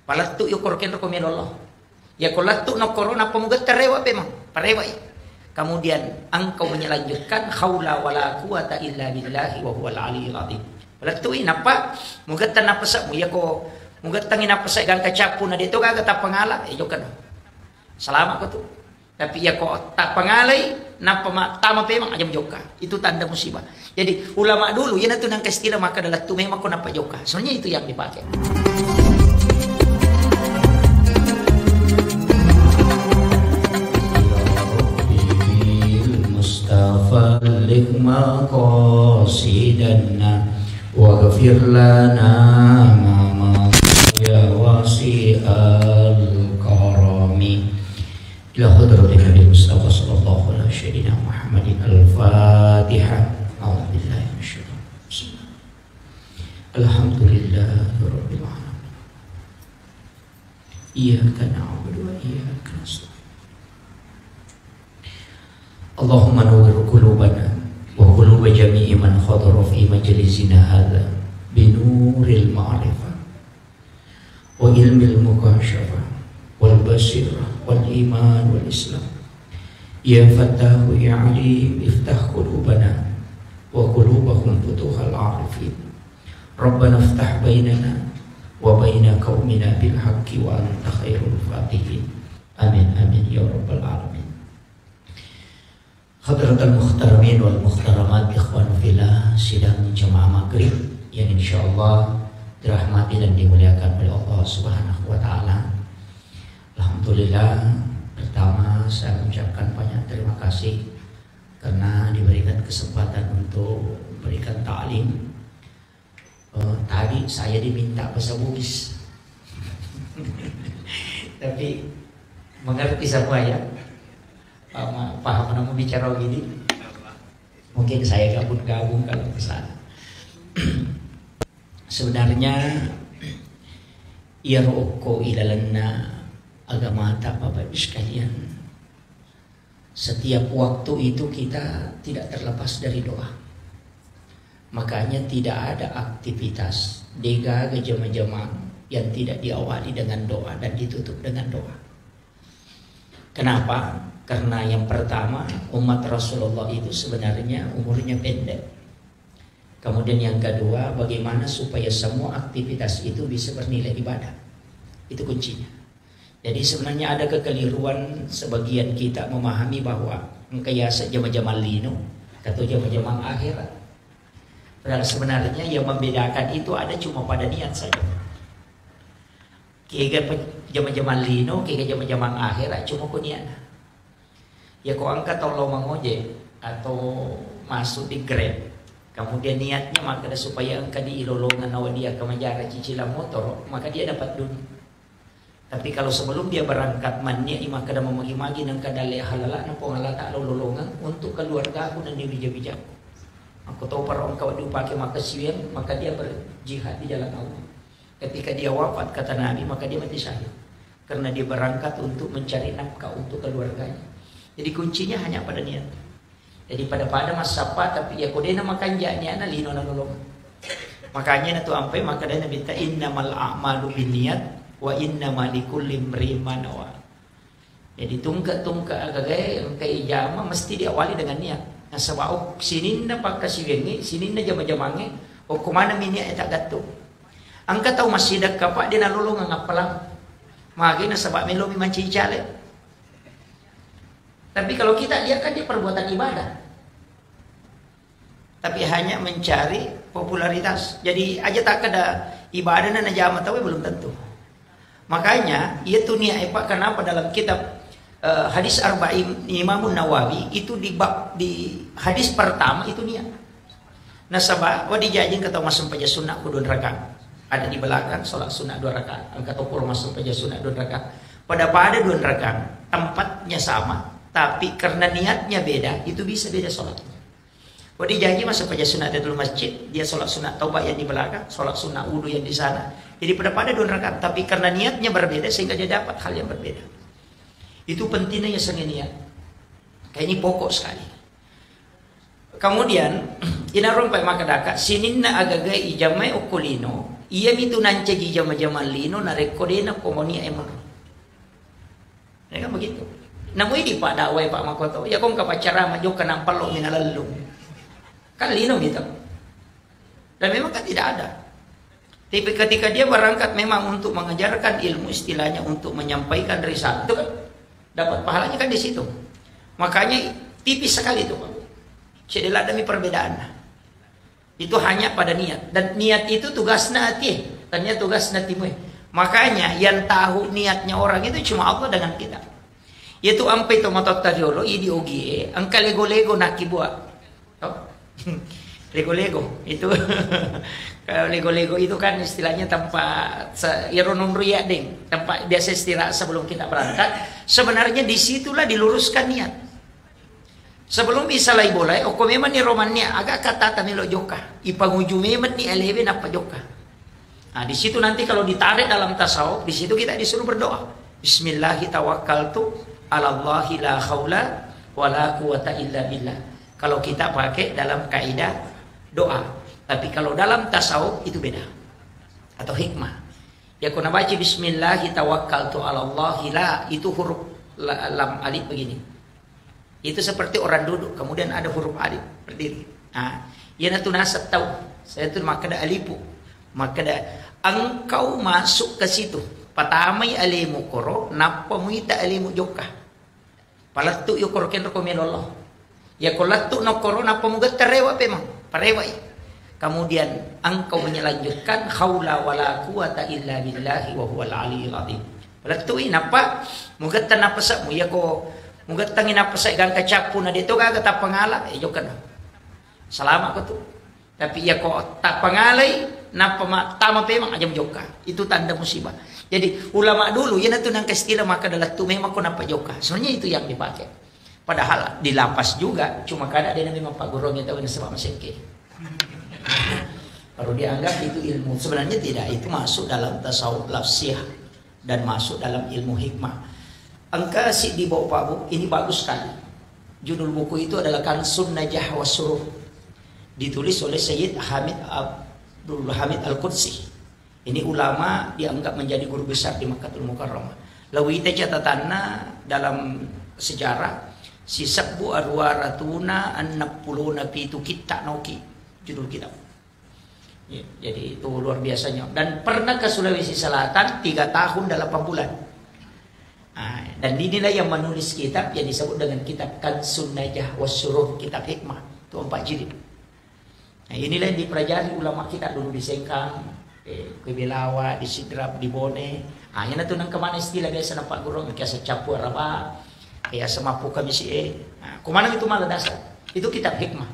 Palattu yo korken ko melolo. Ya kolattu no corona pemugat terewa memang, parewa. Kemudian engkau menyelanjutkan haula wala quwata illa billahi wa huwal aliyyul azim. Palattu inapa mugat tanapasa mo ya ko mugat tangin napasa gang kacapu na dito kaga ta pangala jo kan. Selama ko tuh. Tapi ya kok tak pangalay na tama memang aja joka. Itu tanda musibah. Jadi ulama dulu ya itu nang istilah maka adalah tu memang ko napa joka. Sebenarnya itu yang dipakai. Falik maqasidana waghfir lana ma ya wasi'al karami ila hadratin Nabi Mustafa sallallahu alaihi wasallam Muhammadin al-Fatihah. A'udzu billahi minasyaitonir rajim. Alhamdulillahirabbil alamin. Iyyaka na'budu wa iyyaka nasta'in. Allahumma nawwir qulubana wa quluba jami'i man hadara fi majlisina hadza bi nuril ma'rifah wa ilmil mukashafah wal basirah wal iman wal islam. Ya Fattahu ya Alim iftah qulubana wa qulubahum futuhal arifin. Rabbana iftah bainana wa baina qaumina bil haqqi wa anta khairul fatihin. Amin amin ya rabbal alamin. Hadratul muhtaramin wal muhtaramat ikhwan fillah, sidang jemaah maghrib yang insyaallah dirahmati dan dimuliakan oleh Allah Subhanahu wa taala. Alhamdulillah, pertama saya mengucapkan banyak terima kasih karena diberikan kesempatan untuk memberikan ta'lim. Tadi saya diminta bahasa Bugis. Tapi mengerti semua ya. Paham nama bicara gini. Mungkin saya gabung-gabung kalau ke sana. Sebenarnya ya roko ilalanna agama tak Bapak Ibu sekalian. Setiap waktu itu kita tidak terlepas dari doa. Makanya tidak ada aktivitas dega jemaah yang tidak diawali dengan doa dan ditutup dengan doa. Kenapa? Karena yang pertama, umat Rasulullah itu sebenarnya umurnya pendek. Kemudian yang kedua, bagaimana supaya semua aktivitas itu bisa bernilai ibadah. Itu kuncinya. Jadi sebenarnya ada kekeliruan sebagian kita memahami bahwa engkayasa jama-jama lino atau jama-jama akhirat. Padahal sebenarnya yang membedakan itu ada cuma pada niat saja. Kira jama-jama lino, kira jama-jama akhirat cuma ku niat. Ya kau angkat tolong mengojek atau masuk di Grab, kemudian niatnya maka supaya angkat di ilolongan awal dia ke menjara cicilan motor, maka dia dapat dunia. Tapi kalau sebelum dia berangkat mania maka dah memagi-magi nang kadale halala nang pengalata lolongan untuk keluarga aku dan bija-bija. Aku tahu para orang kau dipakai maka siang maka dia berjihad di jalan Allah. Ketika dia wafat kata Nabi maka dia mati syahid karena dia berangkat untuk mencari nafkah untuk keluarganya. Jadi kuncinya hanya pada niat. Jadi pada masa apa tapi ya kodena makan janya na lino na nolong. Makanya na tu ampai maka dia minta innamal a'malu binniyat wa innamal likulli imrin ma nawa. Jadi tungka agak kai jama mesti diawali dengan niat. Nah sebab sininna pakasiwengi, sininna jama-jamange, o kumana minia eta gatto. Angka tahu masih dak kapak dia na lolong ngapalang. Magi na sebab melomi mancicale. Tapi kalau kita lihat kan dia perbuatan ibadah. Tapi hanya mencari popularitas. Jadi aja tak ada ibadah dan jamaah tahu belum tentu. Makanya itu niat apa kenapa dalam kitab hadis Arba'in Imam Nawawi itu di hadis pertama itu niat. Nah sabah dijajin kata masuk paja sunnah kudun rakaat. Ada di belakang salat sunnah 2 rakaat. Angkat ukur masuk paja sunnah 2 rakaat. Pada 2 rakaat tempatnya sama. Tapi karena niatnya beda, itu bisa beda sholatnya. Kalau dijanji masuk pada sunat Tahiyatul Masjid, dia sholat sunat taubat yang di belakang, sholat sunat wudu yang di sana. Jadi pada 2 rakaat, tapi karena niatnya berbeda sehingga dia dapat hal yang berbeda. Itu pentingnya seni niat. Kayak ini pokok sekali. Kemudian inarong pa makadaka sininna agagai ijamai ukulino Iya itu nanti jama-jama lino na rekodena komonia emang. Ya kan begitu. Namun ini Pak Dawai Pak Makoto, ya kong kapacara majo kenampal lo minalalung. Kan lino gitu. Dan memang kan tidak ada. Tapi ketika dia berangkat memang untuk mengajarkan ilmu, istilahnya untuk menyampaikan risalah, itu kan dapat pahalanya kan di situ. Makanya tipis sekali itu Pak. Tidak ada perbedaan. Itu hanya pada niat. Dan niat itu tugasnya hati. Ternyata tugasnya timu. Makanya yang tahu niatnya orang itu cuma Allah dengan kita. Yaitu ampai to matot tadiolo idi ogie, angka lego-lego nakibua. Oh. Lego-lego itu kalau lego-lego itu kan istilahnya tempat ironun ria ding, tempat biasa istirahat sebelum kita berangkat. Sebenarnya disitulah diluruskan niat. Sebelum bisa lai boleh, oko memang ni romannya agak kata tamilo joka. Ipanguju memang ni eleve apa joka. Nah, di situ nanti kalau ditarik dalam tasawuf, di situ kita disuruh berdoa. Bismillahirrahmanirrahim. Alallahi la haula wala quwata illa billah. Kalau kita pakai dalam kaidah doa, tapi kalau dalam tasawuf itu beda. Atau hikmah. Ya kuna baca bismillahirrahmanirrahim la itu huruf lam alif begini. Itu seperti orang duduk, kemudian ada huruf alif berdiri. Nah, ya natu nasab tahu. Saya tu maka ada alifu. Maka ada engkau masuk ke situ. Patamai alimu koro, napa muita alimu joka. Palatu yo koro ken rekomend Allah. Ya kolatu no koro napa muga terewa pemang, parewa. Kemudian engkau menyelanjutkan haula wala quwata illa billahi wa huwal aliyyul azim. Palatu napa muga tanapa sa mu ya ko muga tangin apa sa gang kacapu na dito kaga ta pangala jo kan. Salama ko tu. Tapi ya ko ta pangalay napa tama pemang ajam joka. Itu tanda musibah. Jadi ulama dulu ya natu nang kastila maka adalah tu memang ko napa joka. Sebenarnya itu yang dipakai. Padahal di lapas juga cuma kada ada memang Pak Guru yang tahu sebab masengke. Baru dianggap itu ilmu. Sebenarnya tidak, itu masuk dalam tasawuf lafsiyah dan masuk dalam ilmu hikmah. Angka si di bawah Pak Bu, ini bagus sekali. Judul buku itu adalah Kansun Najah Wasuruh. Ditulis oleh Sayyid Hamid Abdul Hamid Al-Qudsi. Ini ulama dianggap menjadi guru besar di Makkahul Mukarramah. Lalu kita catatannya dalam sejarah si sabbu arwaratuna annapuluna pitu kita noki judul kitab. Ya, jadi itu luar biasanya. Dan pernah ke Sulawesi Selatan 3 tahun 8 bulan. Nah, dan inilah yang menulis kitab yang disebut dengan kitab Kansun Najah Wasuruh, kitab hikmah. Itu 4 jilid. Nah, inilah yang dipelajari ulama kita dulu di Sengkang, di Belawa, di Sidrap, di Bone. Ah, yan na to nang kamana istilah biasa ng Pagurong, kaya sa Chapu Araba, kaya sa Mapu kami si kumanang itu malah dasar. Itu kitab hikmah.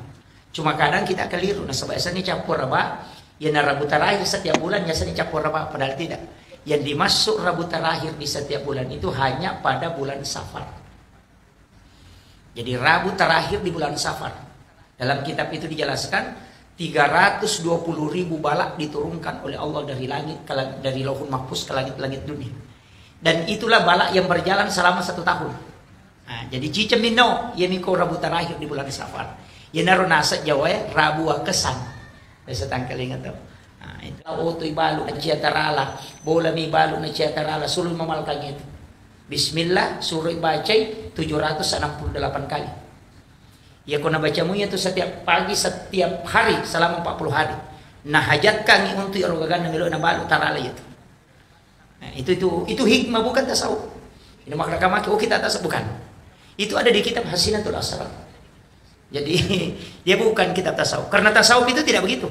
Cuma kadang kita keliru. Nah, sebab ni Chapu Araba, yan na Rabu terakhir setiap bulan, ya ni Chapu Araba, padahal tidak. Yang dimasuk Rabu terakhir di setiap bulan itu hanya pada bulan Safar. Jadi Rabu terakhir di bulan Safar. Dalam kitab itu dijelaskan 320.000 balak diturunkan oleh Allah dari langit dari Lauhul Mahfuz ke langit-langit dunia. Dan itulah balak yang berjalan selama 1 tahun. Nah, jadi cicemino yemiko Rabu terakhir di bulan Safar. Yenaro nasa Jawa ya Rabu kesan. Saya tangkal ingat tuh. Nah, itu otoy balu na ciatarala, bola mi balu na ciatarala sulul mamalkang itu. Bismillah suruh bacai 768 kali. Ya kena bacamu itu setiap pagi setiap hari selama 40 hari. Nah hajat kami untuk erogagan ng na balu tarala itu. Nah, itu hikmah bukan tasawuf. Ini makna kamaki kita tasawuf bukan. Itu ada di kitab Hasinatul Asrar. Jadi dia bukan kitab tasawuf. Karena tasawuf itu tidak begitu.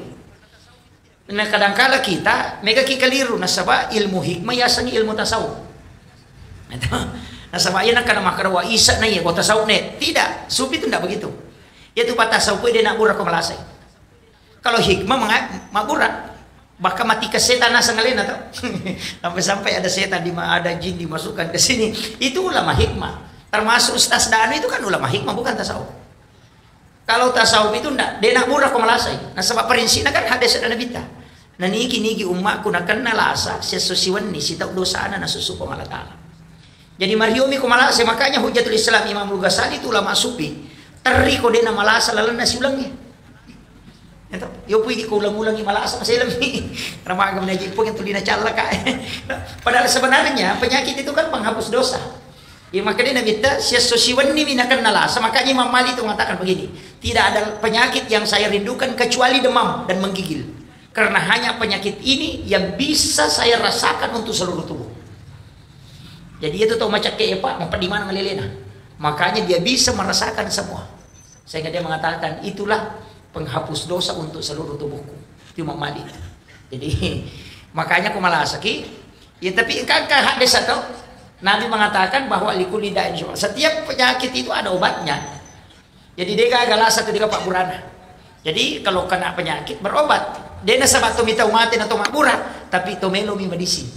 Nah kadangkala kita mega keliru nasaba ilmu hikmah yasani ilmu tasawuf. Nah sama aja nak kana makarawa isa na iya ko tasawuf ne. Tidak, sufi itu tidak begitu. Yaitu patah tasawuf dia nak burah ko malasay. Kalau hikmah maburah, bahkan mati ke setan asa ngalena tau. Sampai ada setan ada jin dimasukkan ke sini. Itu ulama hikmah. Termasuk Ustaz Danu itu kan ulama hikmah bukan tasawuf. Kalau tasawuf itu ndak, dia nak burah ko malasay. Nah sebab prinsipnya kan hadis dan nabita. Nah niki umatku nak kenal asa sesusiwan ni sitau dosa na nasusu ko malatala. Jadi mariomi ko malasa, makanya Hujatul Islam Imam Al-Ghazali itu ulama sufi. Teri ko din na malasa lalan na siulangnya. Ito, yo puigi ko ulang-ulangi malasa masih lebih. Karena magam na po yung tulina chala ka. Padahal sebenarnya penyakit itu kan penghapus dosa. Ya makanya Nabi siya sosiwan ni minakan nalasa. Makanya Imam Malik itu mengatakan begini, tidak ada penyakit yang saya rindukan kecuali demam dan menggigil. Karena hanya penyakit ini yang bisa saya rasakan untuk seluruh tubuh. Jadi itu tahu macam kayak Pak, mau di mana ngelilena. Makanya dia bisa merasakan semua. Sehingga dia mengatakan itulah penghapus dosa untuk seluruh tubuhku. Itu Imam Malik. Jadi makanya aku malah sakit. Ya tapi kan hadis atau Nabi mengatakan bahwa likuli da'in syifa. Setiap penyakit itu ada obatnya. Jadi dia gagal satu dia Pak Burana. Jadi kalau kena penyakit berobat. Dia nasabak tu minta umatin atau makmurah, tapi tomelo mi medicine.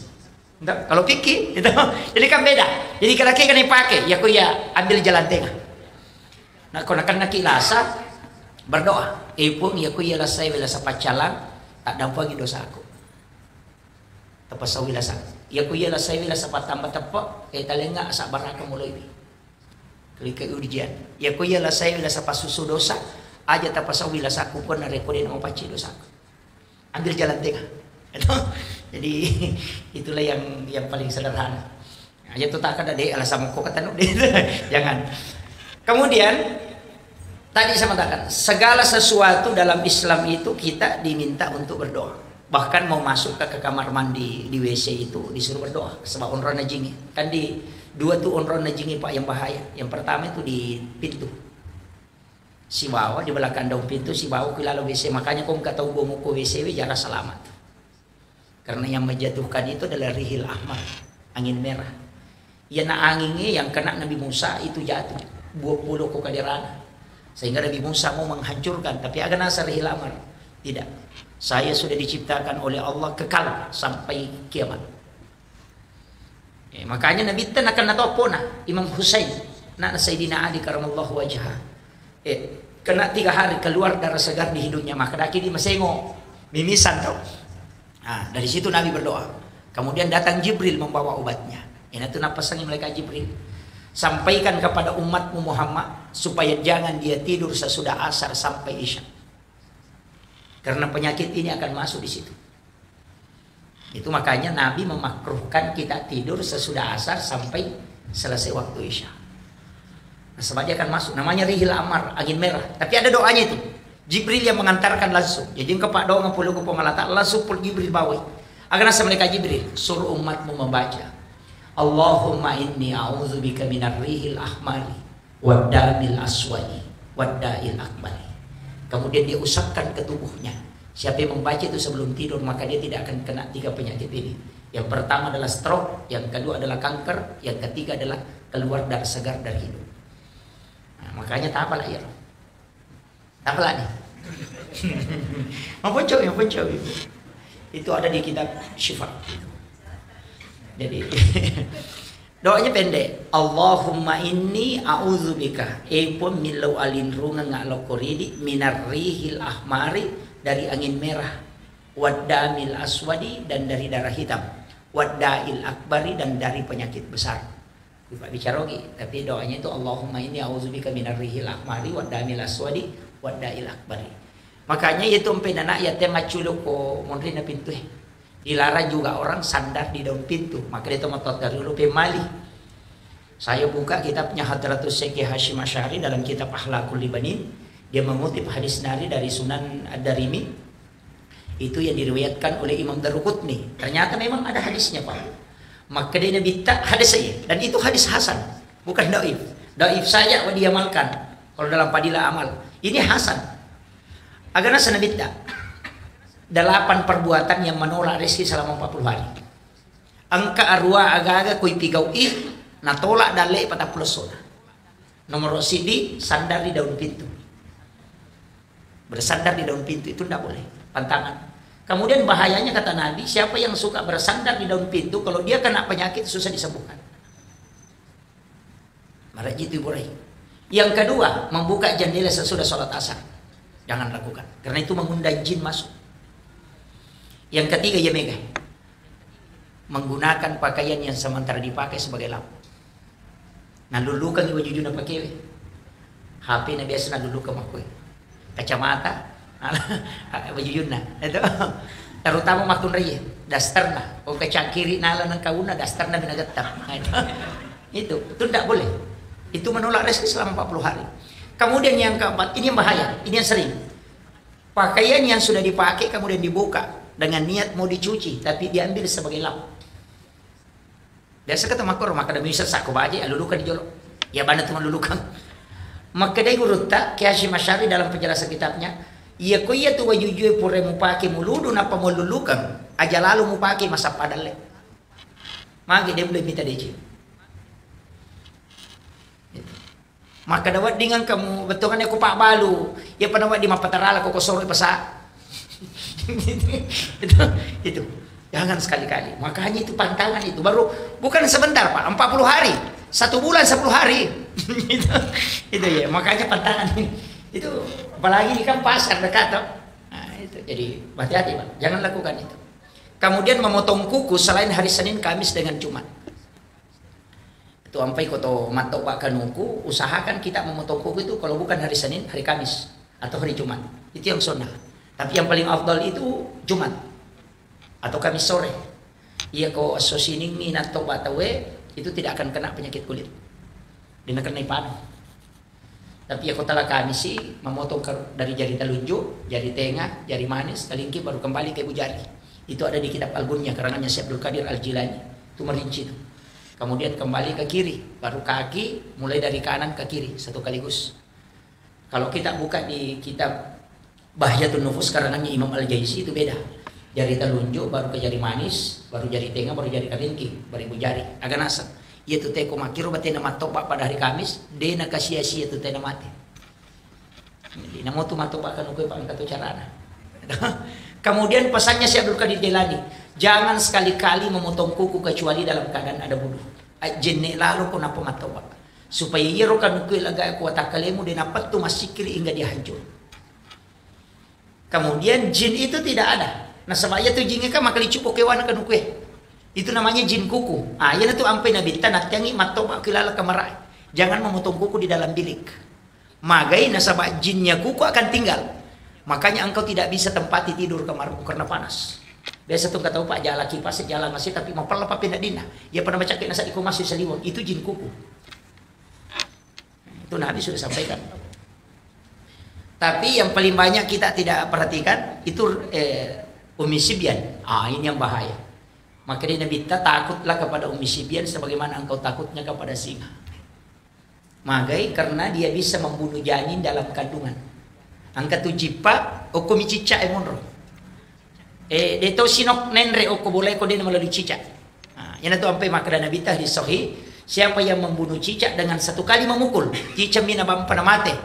Kalau pikir gitu. Jadi kan beda. Jadi kalau kan dipakai, ya aku ya ambil jalan tengah. Nah kalau nak kilasa berdoa. Ipun ya ku ialah saya wila sa pacalang tak dampangi dosa aku. Tapos sa wila sa. Ya ku ialah saya wila sa patamba tepak talenga sa baraka mulai bi. Kali kay ujian. Ya ku ialah saya wila sa pasusu dosa aja tapos sa wila sa aku pun na rekodin mo paci dosa aku. Ambil jalan tengah. Jadi itulah yang paling sederhana. Aja tu tak ada deh alasan kok kata jangan. Kemudian tadi saya mengatakan, segala sesuatu dalam Islam itu kita diminta untuk berdoa. Bahkan mau masuk ke kamar mandi di WC itu disuruh berdoa. Sebab onron najingi. Kan di dua tuh onron najingi Pak yang bahaya. Yang pertama itu di pintu. Si bawa di belakang daun pintu, si bawa ke lalu WC. Makanya kau nggak tahu gomu ke WC jarak selamat. Karena yang menjatuhkan itu adalah rihil ahmar, angin merah. Ya na anginnya yang kena Nabi Musa itu jatuh. 20 ke kadirana. Sehingga Nabi Musa mau menghancurkan, tapi agak nasar hilamar. Tidak. Saya sudah diciptakan oleh Allah kekal sampai kiamat. Makanya Nabi tan akan natopona Imam Husain, nak Sayyidina Ali karamallahu wajhah. Kena 3 hari keluar darah segar di hidungnya, maka daki di masengo mimisan tau. Nah, dari situ Nabi berdoa. Kemudian datang Jibril membawa obatnya. Ini tuh napasangin malaikat Jibril. Sampaikan kepada umatmu Muhammad supaya jangan dia tidur sesudah asar sampai isya. Karena penyakit ini akan masuk di situ. Itu makanya Nabi memakruhkan kita tidur sesudah asar sampai selesai waktu isya. Nah, sebab dia akan masuk. Namanya rihil amar, angin merah. Tapi ada doanya itu. Jibril yang mengantarkan langsung. Jadi kepak doa ngapuluh ke pemalata langsung pul Jibril bawa. Agar nasa mereka Jibril suruh umatmu membaca. Allahumma inni a'udzubika minar rihil ahmari waddamil aswadi wadda'il akbari. Kemudian dia usapkan ke tubuhnya. Siapa yang membaca itu sebelum tidur maka dia tidak akan kena 3 penyakit ini. Yang pertama adalah stroke, yang kedua adalah kanker, yang ketiga adalah keluar darah segar dari hidung. Nah, makanya tak apalah ya. Tak apalah nih. Apa coba itu ada di kitab Syifa. Jadi doanya pendek. Allahumma inni a'udzubika epon milau alin runga ngalo koridi minar rihil ahmari dari angin merah, waddamil aswadi dan dari darah hitam, wadda'il akbari dan dari penyakit besar. Pak bicara lagi, tapi doanya itu Allahumma inni a'udzubika minar rihil ahmari waddamil aswadi wadda'il akbari. Makanya itu empenanak ya tema culuk ko monri na pintu. Dilarang juga orang sandar di daun pintu. Maka dia tomatot dari dulu pemali. Saya buka kitabnya Hadratus Syekh Hashim Asy'ari dalam kitab Akhlaqul Libanin. Dia mengutip hadis Nari dari Sunan Ad-Darimi. Itu yang diriwayatkan oleh Imam Daruqutni. Ternyata memang ada hadisnya Pak. Maka dia minta hadis saya. Dan itu hadis hasan, bukan daif. Daif saja diamalkan kalau dalam padilah amal. Ini hasan. Agaknya sana minta 8 perbuatan yang menolak rezeki selama 40 hari. Angka arwah aga-aga kuy pigaw natolak dale 40 sona. Nomor sidi sandar di daun pintu. Bersandar di daun pintu itu tidak boleh, pantangan. Kemudian bahayanya kata Nabi, siapa yang suka bersandar di daun pintu kalau dia kena penyakit susah disembuhkan. Marajit Ibrahim. Yang kedua, membuka jendela sesudah sholat asar. Jangan lakukan, karena itu mengundang jin masuk. Yang ketiga ya mega, menggunakan pakaian yang sementara dipakai sebagai lampu. Nalulukan ibu jujur na pakai, HP na biasa nalulukan aku. Kacamata baju yuna itu terutama makun raya dastarna o kacangkiri nala ng kauna dastarna binagatap itu tidak boleh, itu menolak rezeki selama 40 hari. Kemudian yang keempat, ini yang bahaya, ini yang sering, pakaian yang sudah dipakai kemudian dibuka dengan niat mau dicuci tapi diambil sebagai lap. Biasa kata makor maka demi saku baje alulukan dijolok ya bana tuh lulukan maka dai guru tak Kyashi Masyari dalam penjelasan kitabnya iya ko iya tu wajujue pure mu pake muludu napa mo lulukan aja lalu mu pake masa padale magi dia boleh minta DJ maka dawat dengan kamu betongannya ku pak balu ya panawat di mapatarala ko sore pasa itu jangan sekali-kali, makanya itu pantangan itu baru bukan sebentar Pak, 40 hari 1 bulan 10 hari itu ya makanya pantangan ini itu apalagi di kan pasar dekat nah, itu jadi hati-hati Pak, jangan lakukan itu. Kemudian memotong kuku selain hari Senin, Kamis dengan Jumat itu ampai koto matok Pak kanuku usahakan kita memotong kuku itu kalau bukan hari Senin, hari Kamis atau hari Jumat itu yang sunnah, tapi yang paling afdal itu Jumat atau Kamis sore. Iya ko sosining atau batawe itu tidak akan kena penyakit kulit. Dia kena panu. Tapi ya kota Kamis sih memotong dari jari telunjuk, jari tengah, jari manis, telingki baru kembali ke ibu jari. Itu ada di kitab Al-Bunya karangannya Syekh Abdul Qadir Al-Jilani. Itu merinci itu. Kemudian kembali ke kiri, baru kaki mulai dari kanan ke kiri satu kaligus. Kalau kita buka di kitab Bahjatun Nufus karangannya Imam Al-Jaisi itu beda. Jari telunjuk baru ke jari manis, baru jari tengah, baru jari kelingking, baru ibu jari agak nasab. Ia tu teko makiro batena matok pada hari Kamis, dia nak sia-sia tu tena mati. Jadi namo tu matok kan ukoi pak angkat carana. Kemudian pesannya Syekh Abdul Qadir Jailani, jangan sekali-kali memotong kuku kecuali dalam keadaan ada wudu. Jenne lalu ko napa matok supaya ia rokan ukoi laga kuat akalemu dia napat tu masikri hingga dia hancur. Kemudian jin itu tidak ada. Nah sebabnya tu jin kan makali cupo kewan kan ukwe. Itu namanya jin kuku. Ah yana tu ampai nabi tanat yangi matto kilala kamarai. Jangan memotong kuku di dalam bilik. Magai nasabah jinnya kuku akan tinggal. Makanya engkau tidak bisa tempati tidur kamarmu karena panas. Biasa tuh kata Pak jala kipas jalan masih tapi mau pelapa pindah dina. Ya pernah baca nasa iku masih seliwon. Itu jin kuku. Itu Nabi sudah sampaikan. Tapi yang paling banyak kita tidak perhatikan itu Umi Sibyan. Ini yang bahaya. Maka dia Nabi takutlah kepada Umi Sibyan sebagaimana engkau takutnya kepada singa. Magai karena dia bisa membunuh janin dalam kandungan. Angka tu jipa oko mi cica emonro. Deto sinok nenre oko boleh ko dia melalui cicak. Yana tu ampai maka Nabi tah di sahih, siapa yang membunuh cicak dengan satu kali memukul, cicak mina bampana mate,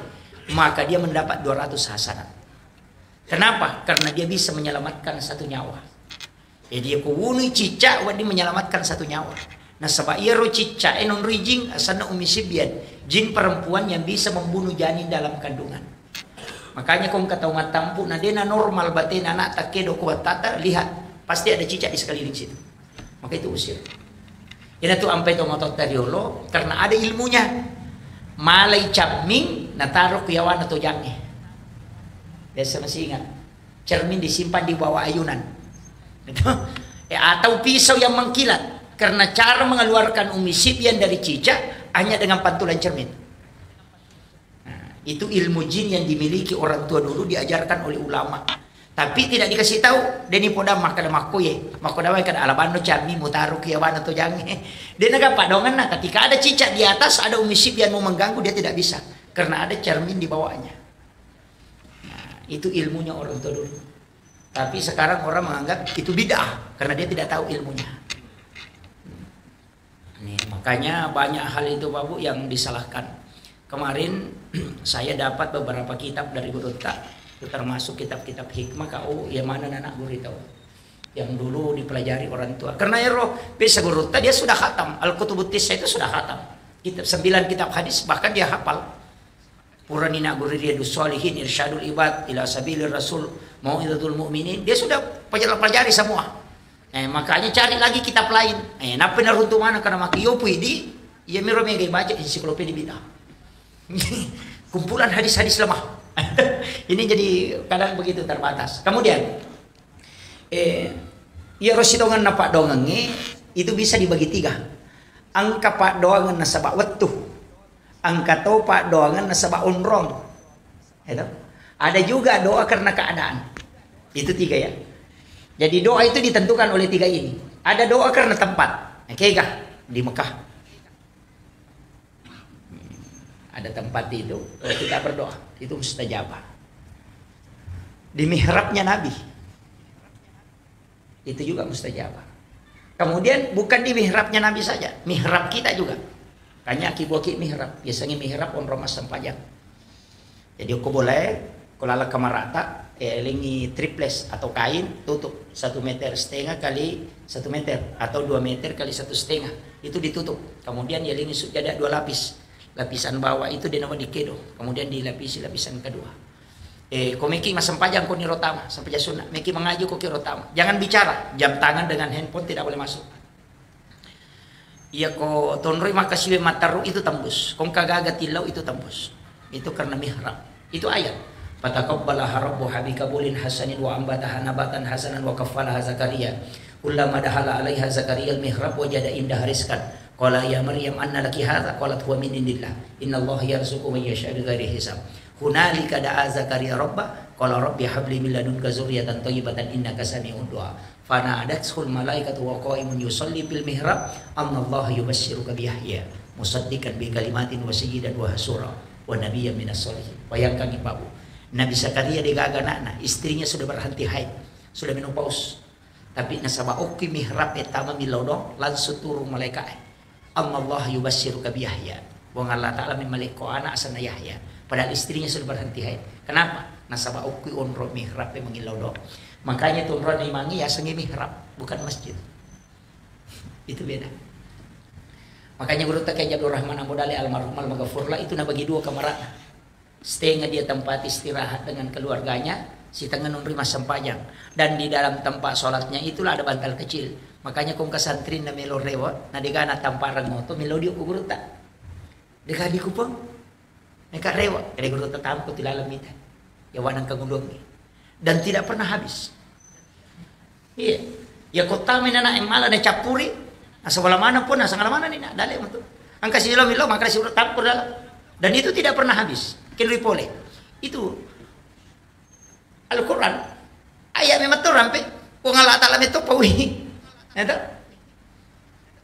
maka dia mendapat 200 hasanat. Kenapa? Karena dia bisa menyelamatkan satu nyawa. Jadi aku bunuh cicak, wadi menyelamatkan satu nyawa. Nah sebab ia ro cicak enon rijing asana Umi Sibyan, jin perempuan yang bisa membunuh janin dalam kandungan. Makanya kau kata umat tampu, nah dia normal batin anak tak kedo kuat tata, lihat pasti ada cicak di sekeliling situ. Maka itu usir. Ini tuh ampai to ngotot tariolo karena ada ilmunya. Malai caming nataruh kuyawan atau jange. Biasa masih ingat, cermin disimpan di bawah ayunan. Atau pisau yang mengkilat. Karena cara mengeluarkan Umi Sibyan dari cicak hanya dengan pantulan cermin. Nah, itu ilmu jin yang dimiliki orang tua dulu diajarkan oleh ulama. Tapi tidak dikasih tahu. Deni podam makada makoye. Makoda kan alabano cermin mutaruh kiawan atau jange. Dia naga padongan nah ketika ada cicak di atas ada Umi Sibyan mau mengganggu dia tidak bisa. Karena ada cermin di bawahnya. Itu ilmunya orang tua dulu. Tapi sekarang orang menganggap itu bid'ah karena dia tidak tahu ilmunya. Nih, makanya banyak hal itu Bapak Bu yang disalahkan. Kemarin saya dapat beberapa kitab dari Guru Tak, termasuk kitab-kitab hikmah kau yang mana anak guru tahu. Yang dulu dipelajari orang tua. Karena ya roh bisa Guru Tak dia sudah khatam. Al-Kutubut Tis'ah itu sudah khatam. Kitab 9 kitab hadis bahkan dia hafal. Puranina Gurriyadus Shalihin, Irsyadul Ibad ila Sabilir Rasul, Mau'izatul Mu'minin, dia sudah pelajari semua. Makanya cari lagi kitab lain. Napa naruntu mana karena maki yopui di ya miro mega baca ensiklopedia bidah. Kumpulan hadis-hadis lemah. Ini jadi kadang begitu terbatas. Kemudian ya rosidongan na pak dongange itu bisa dibagi tiga. Angka pak doangan na sabak wetuh, angka to pak doangan na sabak unrong. Itu. Ada juga doa karena keadaan. Itu tiga ya. Jadi doa itu ditentukan oleh tiga ini. Ada doa karena tempat. Kekah di Mekah. Ada tempat itu kita berdoa, itu mustajabah. Di mihrabnya Nabi, itu juga mustajabah. Kemudian bukan di mihrabnya Nabi saja, mihrab kita juga. Kanya kiboki mihrab, biasanya mihrab on romas sempajang. Jadi aku boleh kalau ala kamarata, lingi triples atau kain tutup 1,5 meter kali 1 meter atau 2 meter kali 1,5 itu ditutup. Kemudian ya lingi sujadah 2 lapis. Lapisan bawah itu dia nama dikedo, kemudian dilapisi lapisan kedua. Komiki mas sempajang ko ni rotama sampai jasuna. Meki mengaju ko ki rotama. Jangan bicara, jam tangan dengan handphone tidak boleh masuk. Iya ko tonroi makasiwe mataru itu tembus. Kong kagaga tilau itu tembus. Itu karena mihrab. Itu ayat. Fataqabbalaha rabbu habikabulin hasanin wa ambataha nabatan hasanan wa kaffalaha Zakaria. Kullama dahala 'alaiha Zakaria al-mihrab wajada indaha rizqan. Qala ya Maryam anna laki hadza qalat huwa min indillah innallaha yarzuqu man yasha'u bighairi hisab. Hunalika da'a Zakaria rabba qala rabbi habli min ladunka dzurriyyatan thayyibatan innaka sami'ud du'a. Fana'adathul malaikatu wa qa'imun yusalli bil mihrab annallaha yubashshiruka bi Yahya musaddiqan bi kalimatin wa sayyidan wa hasura wa nabiyyan minas sholihin. Bayangkan Ibu, Nabi Zakaria digaga anak, istrinya sudah berhenti haid, sudah menopause. Tapi nasaba oki mihrab etama milodo langsung turun malaikat. Allah yubashshiruka bi Yahya. Wong Allah Ta'ala memiliki anak sana Yahya. Padahal istrinya sudah berhenti haid. Kenapa? Nasaba ukui onro mihrab mengilodo. Makanya tuh onro imangi ya sengi mihrab, bukan masjid. Itu beda. Makanya guru tak kayak Abdul Rahman Abudali almarhum al-Maghfurlah itu bagi 2 kamar. Setengah dia tempat istirahat dengan keluarganya, si tengah nunri mas sempajang. Dan di dalam tempat sholatnya itulah ada bantal kecil. Makanya kung kasantrin na melo rewot, na digana tamparan mo to, melo di ko guru ta. Dika di ko pang. Neka rewot, kaya guru ta tampo tilalamitan. Yawan ang kagulong. Dan tidak pernah habis. Iya. Ya kota may na emala na capuri. Nasa wala mana pun, nasa ngalamana ni na. Dali mo to. Ang kasi milo, maka si tampur dalam. Dan itu tidak pernah habis. Kinri pole. Itu Al-Quran. Ayat memang tu rampe. Kung Allah Ta'ala itu pawi.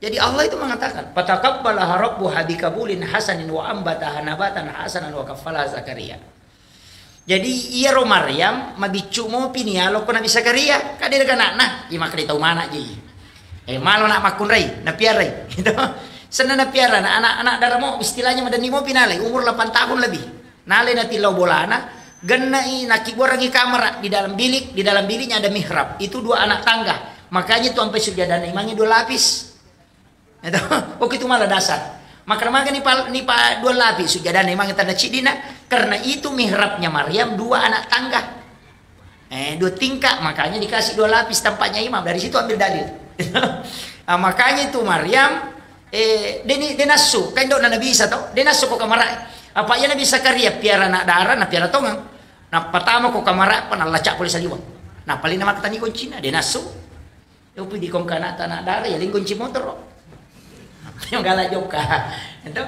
Jadi Allah itu mengatakan, "Fataqabbalaha rabbuha bikabulin hasanin wa ambataha nabatan hasanan wa kaffalaha Zakaria." Jadi iya ro Maryam mabicu mo pinialo ko Nabi Zakaria, kadi daga na, di makri tau mana ji. Malo nak makun rai, na piarai. Gitu. Sana na piara na anak-anak daramo istilahnya madani mo pinalay, umur 8 tahun lebih. Nalay na tilaw bolana, ganai nakiborangi kamera di dalam bilik, di dalam biliknya ada mihrab. Itu 2 anak tangga. Makanya itu sampai sujadah imamnya 2 lapis. Itu, itu malah dasar. Maka nih pak 2 lapis sujadah imamnya tanda cidina karena itu mihrabnya Maryam 2 anak tangga. 2 tingkat, makanya dikasih 2 lapis tempatnya imam. Dari situ ambil dalil. Nah, makanya itu Maryam denasu kan do na bisa to. Denasu ko kamara. Apa ya Nabi Zakaria piara na darah na piara tongang. Na pertama ko kamara panalacak polis aliwang. Nah, paling nama katani kuncina denasu. Yo pudi kong kana tanah darah ya lingkon ci motor. Yang galak joka. Itu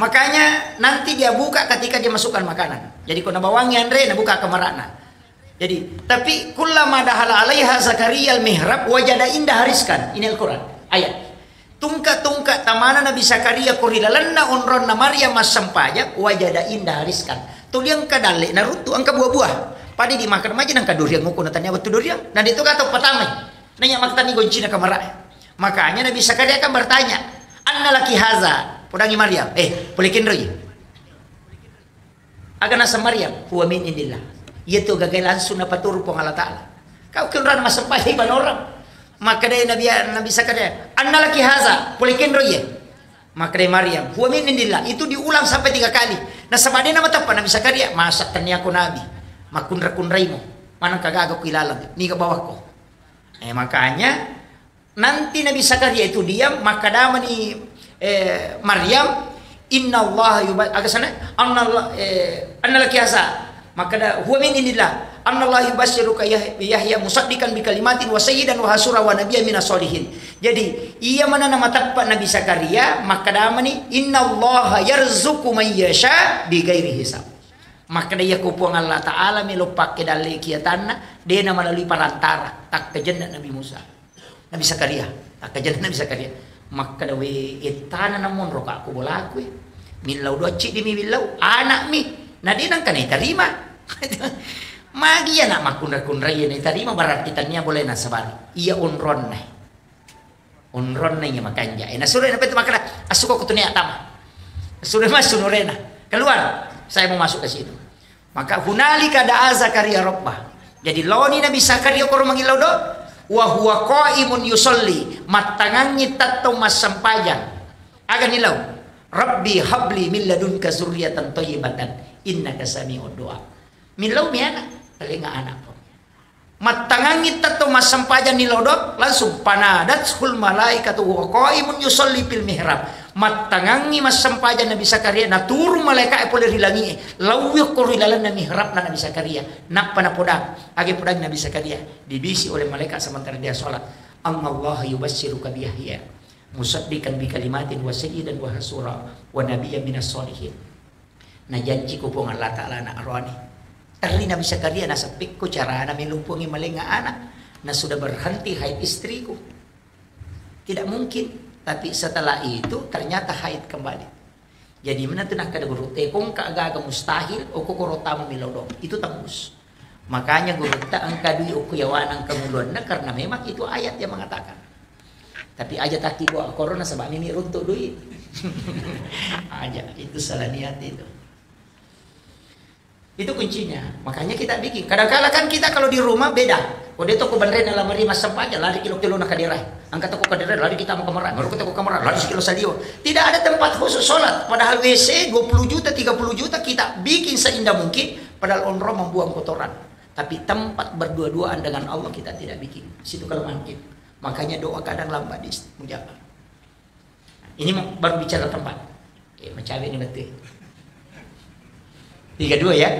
makanya nanti dia buka ketika dia masukkan makanan. Jadi kau nabawangi Andre na buka kamarana. Jadi tapi kullama dahala 'alaiha Zakaria al-mihrab wajada indah hariskan. Ini Al-Qur'an. Ayat. Tungka tamana Nabi Zakaria kurilalanna onron na Maryam masampaya wajada indah hariskan. Tuliang kadale na rutu angka buah-buah. Padi dimakan maja nang kaduriang nguko natanya betul duriang. Dan itu kata pertama. Nanya maktani goncina kamara. Makanya Nabi Zakaria akan bertanya, "Anna laki haza?" Pudangi Maryam. Pulikin roy. Agana sa Maryam, huwa min indillah. Yaitu gagal langsung na paturo pong Allah Ta'ala. Kau kinran masampay iban orang. Maka dari Nabi Zakaria, "Anna laki haza?" Pulikin roy. Maka dari Maryam, huwa min indillah. Itu diulang sampai 3 kali. Nah sabade nama tapa Nabi Zakaria, masak tanya ko Nabi. Makunra-kunray mo. Manang kagagaw kilalang. Ni ka bawah ko. Makanya nanti Nabi Zakaria itu diam, maka dama ni Maryam, inna Allah anna laki asa Maka huwa min indillah annallaha yubashshiruka Yahya musaddiqan bi kalimatin wa sayyidan wa hasura wa nabiyyan minas solihin. Jadi ia mana nama takpa Nabi Zakaria maka nama ni innallaha yarzuqu man yasha bi ghairi hisab. Maka dia kupuang Allah Ta'ala melupak ke dalai kiatanna dia nama melalui perantara tak kejendak Nabi Musa Nabi Zakaria tak kejendak Nabi Zakaria maka dawe itana namun roka aku bola aku milau do cik di mi milau anak mi na di nang kanai terima magi anak makun-kun raya ni terima barat kita nia boleh na sabar ia unron nya makanja ena sudah na petu makana asuko ko tunia tama sudah masuk norena keluar saya mau masuk ke situ maka hunalika da'a Zakaria rabbah jadi loni Nabi Zakaria ko mangilau do wa huwa qaimun yusolli matangangi tatau mas sampajan agan nilau rabbi habli min ladunka zurriyatan thayyibatan innaka sami'ud du'a milau miana telinga anak po matangangi tatau mas sampajan nilau do langsung panadatul malaikatu wa qaimun yusolli fil mihrab matangangi mas sampajan Nabi Zakaria na turu malaikat boleh hilangi lawih korilalan na mihrab na Nabi Zakaria nak pana podang age podang Nabi Zakaria dibisi oleh malaikat sementara dia salat Allah yubashshiruka bi Yahya musaddiqan bi kalimatin wa sayyidan wa hasura wa nabiyyan minas solihin na janji ko pong Allah Ta'ala na arwani terli Nabi Zakaria na sapik ko cara na milumpungi malinga anak na sudah berhenti haid istriku tidak mungkin. Tapi setelah itu ternyata haid kembali. Jadi mana tu nak kada guru tekong kaaga mustahil o kokoro tamu milodong. Itu tembus. Makanya guru ta angka dui o kuyawanang kamulonna karena memang itu ayat yang mengatakan. Tapi aja taki gua corona sebab mimi runtuk duit. Aja itu salah niat itu. Itu kuncinya. Makanya kita bikin. Kadang-kadang kan kita kalau di rumah beda. Kalau dia toko bandren dalam mari mas sampahnya lari kilo-kilo nak kadirai. Angkat toko kadirai lari kita mau kamar. Baru kita toko kamar lari sekilo salio. Tidak ada tempat khusus sholat. Padahal WC 20 juta 30 juta kita bikin seindah mungkin. Padahal onro membuang kotoran. Tapi tempat berdua-duaan dengan Allah kita tidak bikin. Situ kalau mungkin. Makanya doa kadang lambat mujabah. Ini baru bicara tempat. Mencari ini betul. 32 ya.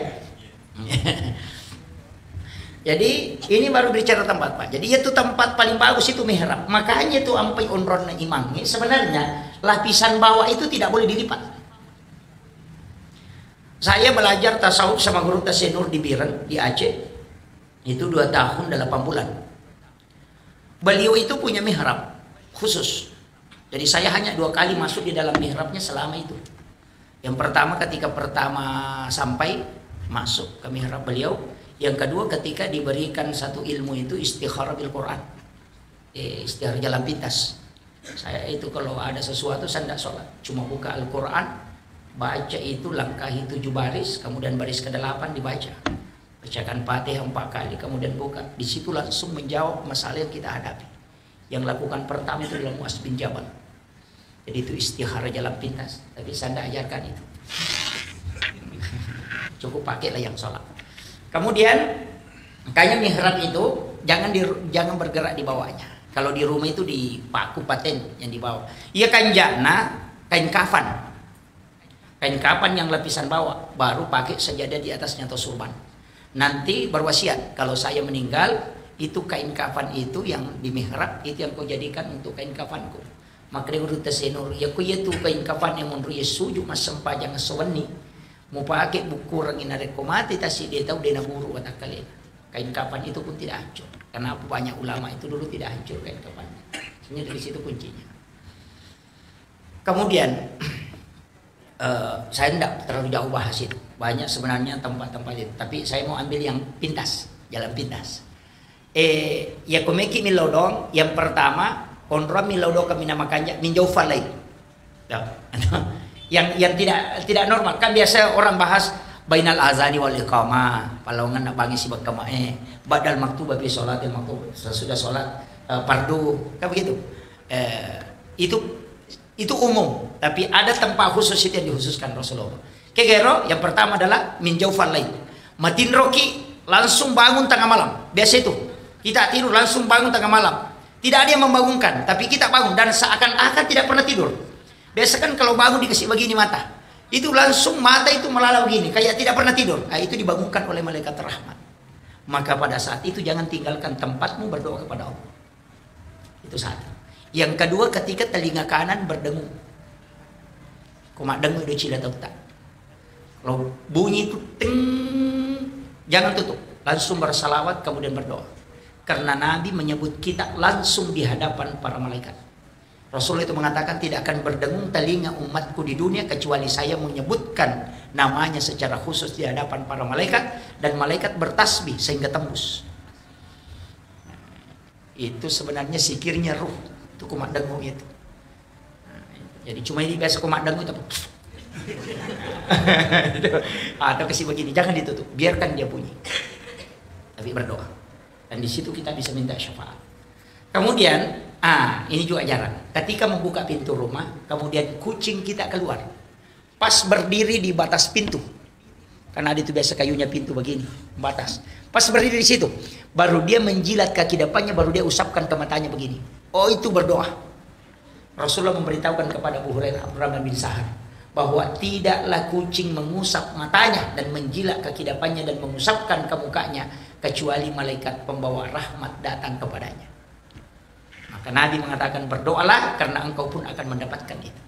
Jadi ini baru bicara tempat Pak. Jadi itu tempat paling bagus itu mihrab. Makanya itu ampai onron imamnya sebenarnya lapisan bawah itu tidak boleh dilipat. Saya belajar tasawuf sama guru Tasenur di Biren di Aceh. Itu 2 tahun 8 bulan. Beliau itu punya mihrab khusus. Jadi saya hanya 2 kali masuk di dalam mihrabnya selama itu. Yang pertama ketika sampai masuk ke mihrab beliau. Yang kedua ketika diberikan satu ilmu itu istikharah bil Quran. Istikharah jalan pintas. Saya itu kalau ada sesuatu saya tidak sholat. Cuma buka Al-Quran. Baca itu langkahi 7 baris. Kemudian baris ke-8 dibaca. Bacakan Fatihah 4 kali. Kemudian buka. Di situ langsung menjawab masalah yang kita hadapi. Yang lakukan pertama itu adalah Mu'adz bin Jabal. Jadi itu istikharah jalan pintas. Tapi saya tidak ajarkan itu. Cukup pakailah yang sholat. Kemudian makanya mihrab itu jangan bergerak di bawahnya. Kalau di rumah itu di paku paten yang di bawah. Iya kan jana kain kafan. Kain kafan yang lapisan bawah baru pakai sajadah di atasnya atau surban. Nanti berwasiat kalau saya meninggal itu kain kafan itu yang di mihrab itu yang kau jadikan untuk kain kafanku. Maka dia urut Tasenur ya ku itu kain kafan yang menurut Yesus mas sempajang sewani. Mau pakai buku rangin rekomati tasi dia tahu dia naburu kata kalian. Kain kafan itu pun tidak hancur. Karena banyak ulama itu dulu tidak hancur kain kafan. Sebenarnya dari situ kuncinya. Kemudian saya tidak terlalu jauh bahas itu. Banyak sebenarnya tempat-tempat itu. Tapi saya mau ambil yang pintas, jalan pintas. Ya komeki milodong yang pertama kontra milodong kami namakannya minjau falai. Yang tidak normal kan biasa orang bahas bainal azani wal iqamah palongan nak bangi sibak kamae badal maktubah bi salatil maktub sesudah salat fardu kan begitu. Itu umum tapi ada tempat khusus itu yang dikhususkan Rasulullah. Kegero yang pertama adalah min jaufal lail. Matin roki langsung bangun tengah malam. Biasa itu. Kita tidur langsung bangun tengah malam. Tidak ada yang membangunkan, tapi kita bangun dan seakan-akan tidak pernah tidur. Biasa kan kalau bangun dikasih begini mata. Itu langsung mata itu melalau gini, kayak tidak pernah tidur. Nah, itu dibangunkan oleh malaikat rahmat. Maka pada saat itu jangan tinggalkan tempatmu, berdoa kepada Allah. Itu satu. Yang kedua, ketika telinga kanan berdengung. Kumak dengung udah cila tahu tak. Kalau bunyi itu ting, jangan tutup. Langsung bersalawat kemudian berdoa. Karena Nabi menyebut kita langsung di hadapan para malaikat. Rasul itu mengatakan tidak akan berdengung telinga umatku di dunia kecuali saya menyebutkan namanya secara khusus di hadapan para malaikat dan malaikat bertasbih sehingga tembus. Itu sebenarnya zikirnya ruh. Itu kumak dengung itu. Jadi cuma ini biasa kumak dengung itu. Atau kasih begini, jangan ditutup, biarkan dia bunyi. Tapi berdoa. Dan di situ kita bisa minta syafaat. Kemudian ini juga jarang. Ketika membuka pintu rumah, kemudian kucing kita keluar. Pas berdiri di batas pintu. Karena ada itu biasa kayunya pintu begini, batas. Pas berdiri di situ, baru dia menjilat kaki depannya, baru dia usapkan ke matanya begini. Oh, itu berdoa. Rasulullah memberitahukan kepada Abu Hurairah, Abdurrahman bin Sahar, bahwa tidaklah kucing mengusap matanya dan menjilat kaki depannya dan mengusapkan ke mukanya kecuali malaikat pembawa rahmat datang kepadanya. Maka Nabi mengatakan berdoalah karena engkau pun akan mendapatkan itu.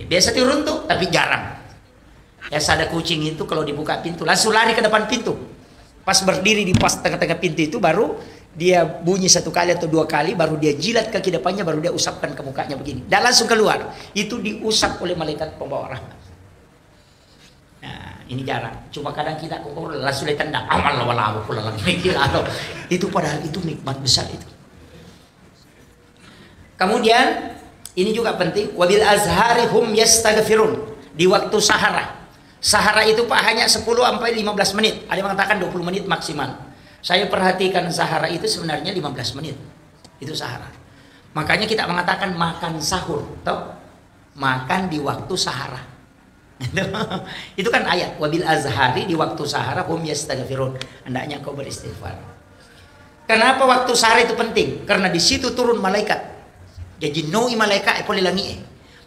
Biasa turun tuh, tapi jarang. Ya, ada kucing itu kalau dibuka pintu langsung lari ke depan pintu. Pas berdiri di pas tengah-tengah pintu itu baru dia bunyi 1 kali atau 2 kali, baru dia jilat kaki depannya, baru dia usapkan ke mukanya begini. Dan langsung keluar. Itu diusap oleh malaikat pembawa rahmat. Nah, ini jarang. Cuma kadang kita langsung ditendang. Amal wala pulang lagi. Itu padahal itu nikmat besar itu. Kemudian ini juga penting, wabil azhari hum yastaghfirun, di waktu sahara. Sahara itu Pak hanya 10 sampai 15 menit. Ada yang mengatakan 20 menit maksimal. Saya perhatikan sahara itu sebenarnya 15 menit. Itu sahara. Makanya kita mengatakan makan sahur, toh? Makan di waktu sahara. Itu kan ayat, wabil azhari, di waktu sahara hum yastaghfirun. Hendaknya kau beristighfar. Kenapa waktu sahara itu penting? Karena di situ turun malaikat. Jadi noi malaikat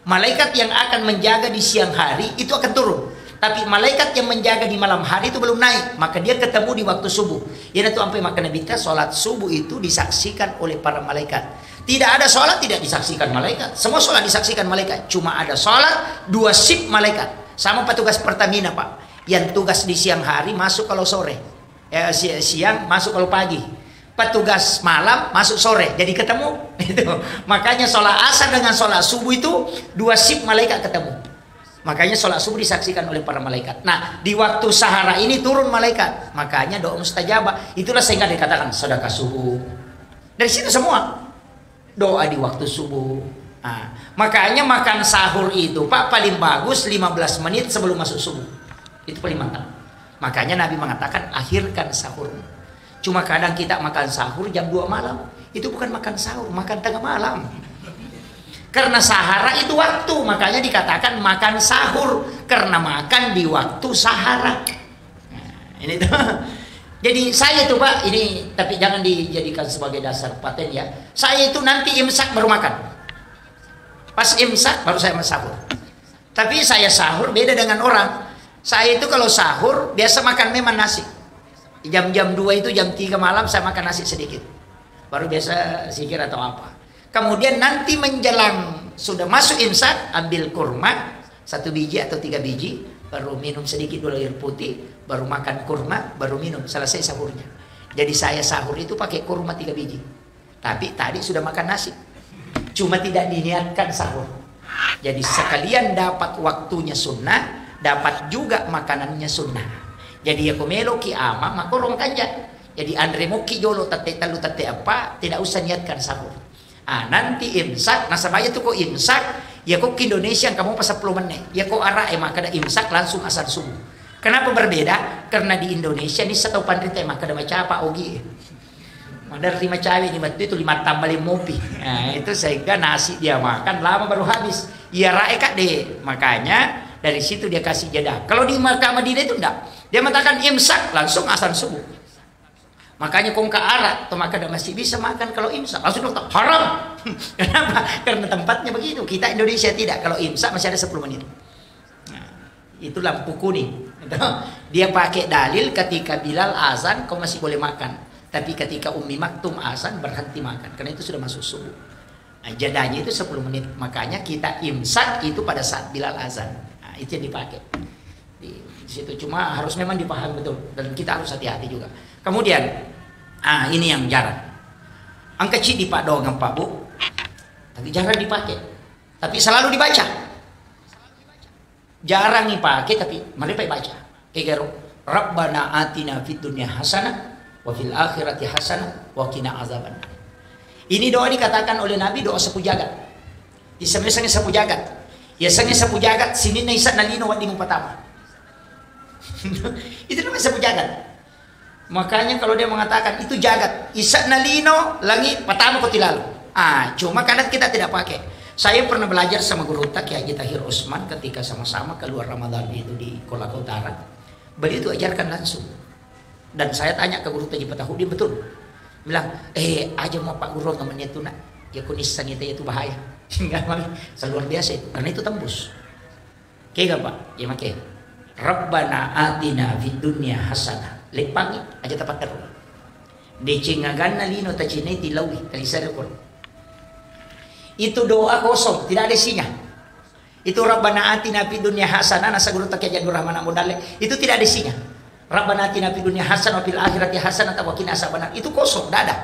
malaikat yang akan menjaga di siang hari itu akan turun. Tapi malaikat yang menjaga di malam hari itu belum naik. Maka dia ketemu di waktu subuh. Ya itu sampai maka Nabi kita sholat subuh itu disaksikan oleh para malaikat. Tidak ada sholat tidak disaksikan malaikat. Semua sholat disaksikan malaikat. Cuma ada sholat 2 shift malaikat. Sama petugas Pertamina Pak. Yang tugas di siang hari masuk kalau sore. Siang masuk kalau pagi. Petugas malam masuk sore, jadi ketemu. Makanya sholat asar dengan sholat subuh itu 2 shift malaikat ketemu. Makanya sholat subuh disaksikan oleh para malaikat. Nah, di waktu sahara ini turun malaikat. Makanya doa mustajabah. Itulah sehingga dikatakan sedekah subuh. Dari situ semua doa di waktu subuh. Nah, makanya makan sahur itu Pak paling bagus 15 menit sebelum masuk subuh. Itu paling mantap. Makanya Nabi mengatakan akhirkan sahur. Cuma kadang kita makan sahur jam 2 malam. Itu bukan makan sahur, makan tengah malam. Karena sahara itu waktu, makanya dikatakan makan sahur. Karena makan di waktu sahara. Nah, ini tuh. Jadi saya itu Pak, ini tapi jangan dijadikan sebagai dasar paten ya. Saya itu nanti imsak baru makan. Pas imsak baru saya sahur. Tapi saya sahur beda dengan orang. Saya itu kalau sahur biasa makan memang nasi. Jam-jam 2 itu jam 3 malam saya makan nasi sedikit. Baru biasa zikir atau apa. Kemudian nanti menjelang sudah masuk imsak, ambil kurma 1 biji atau 3 biji, baru minum sedikit dulu air putih, baru makan kurma, baru minum, selesai sahurnya. Jadi saya sahur itu pakai kurma 3 biji. Tapi tadi sudah makan nasi. Cuma tidak diniatkan sahur. Jadi sekalian dapat waktunya sunnah, dapat juga makanannya sunnah. Jadi aku melo ki ama makorong kanja. Jadi andre mo ki jolo tate talu tate apa, tidak usah niatkan sahur. Nanti imsak, nasabaya tuh kok imsak, ya kok ke Indonesia kamu pas 10 menit. Ya kok arah kada imsak langsung asar subuh. Kenapa berbeda? Karena di Indonesia ini satu pandrita maka ada macam apa ogi. Ada 5 cawe ini itu 5 tambah 5 mopi. Nah, itu sehingga nasi dia makan lama baru habis. Ya rae kak deh. Makanya dari situ dia kasih jeda. Kalau di Makkah Madinah itu enggak. Dia mengatakan imsak langsung asar subuh. Makanya kong ke arah atau maka masih bisa makan kalau imsak langsung dokter haram. Kenapa? Karena tempatnya begitu. Kita Indonesia tidak. Kalau imsak masih ada 10 menit. Nah, itu lampu kuning. Dia pakai dalil ketika Bilal azan kau masih boleh makan. Tapi ketika Ummi Maktum azan berhenti makan. Karena itu sudah masuk subuh. Nah, jadanya itu 10 menit. Makanya kita imsak itu pada saat Bilal azan. Nah, itu yang dipakai. Di situ cuma harus memang dipahami betul. Dan kita harus hati-hati juga. Kemudian, ini yang jarang. Angka cik di Pak Dongeng Pak Bu. Tapi jarang dipakai. Tapi selalu dibaca. Jarang dipakai tapi mereka baca. Kayak Rabbana atina fid dunya hasanah wa fil akhirati hasanah wa qina azabannar. Ini doa dikatakan oleh Nabi doa sapu jagat. Di semisangnya sapu jagat. Ya sangnya sapu jagat sini na isa nalino wa dingo patama. Itu namanya sapu jagat. Makanya kalau dia mengatakan itu jagat, isa nalino langit patama ko tilalo. Cuma kadang kita tidak pakai. Saya pernah belajar sama guru Kiai Haji Tahir Usman ketika sama-sama keluar Ramadan itu di Kolaka Utara. Beliau itu ajarkan langsung. Dan saya tanya ke guru Taji Patahudi betul. Bilang, aja mau Pak Guru namanya itu nak. Ya kunisan itu bahaya. Enggak luar biasa itu. Karena itu tembus. Kayak Pak? Ya makai. Rabbana atina fid dunya hasanah. Lepangi aja tepat terus. Decengagan nalino tacineti lawi talisar Quran. Itu doa kosong, tidak ada isinya. Itu Rabbana atina fid dunya hasanah nasa guru Kiai Haji Rahman Amudale. Itu tidak ada isinya. Rabbana atina fid dunya hasanah wa fil akhirati hasanah wa qina azabannar. Itu kosong, tidak ada.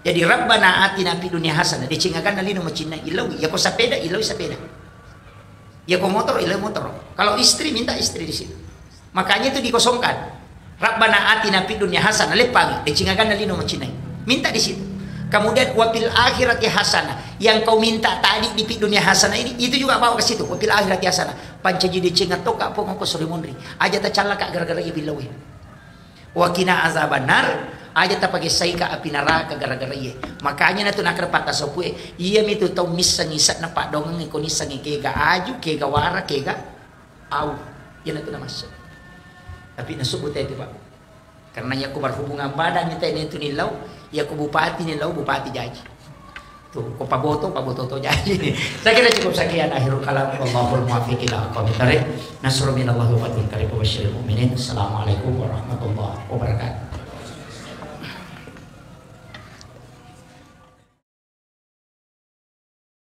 Jadi Rabbana atina fid dunya hasanah dicingakan nalino macina ilawi. Ya ko sepeda ilawi sepeda. Ya ko motor ilawi motor. Kalau istri minta istri di situ. Makanya itu dikosongkan. Rabbana atina fid dunya hasanah lepang dicingakan nalino macina. Minta di situ. Kemudian wafil akhirati hasanah, yang kau minta tadi di dunia hasanah ini itu juga bawa ke situ. Wafil akhirati hasanah. Panca jadi cengat toka pokok ko sorimonri. Aja ta cala kak gara-gara ia bilawi. Wa qina azabannar, aja ta pakai saika api neraka gara-gara ia. Makanya na tu nak repata sopue, ia mitu tau misang isat na Pak Dongeng ko nisang kega aju, kega wara, kega au. Yan itu nama masuk. Tapi nasubut itu Pak. Karena ya aku berhubungan badan itu nilau. Ya ku bupati nih lau bupati Jaji. Tuh, ku paboto to Jaji. Saya kira cukup sekian akhirul kalam. Wallahul muwaffiq ila aqwamit thariq. Nasrun minallahi wa fathun qarib wa basyiril mu'minin. Assalamualaikum warahmatullahi wabarakatuh.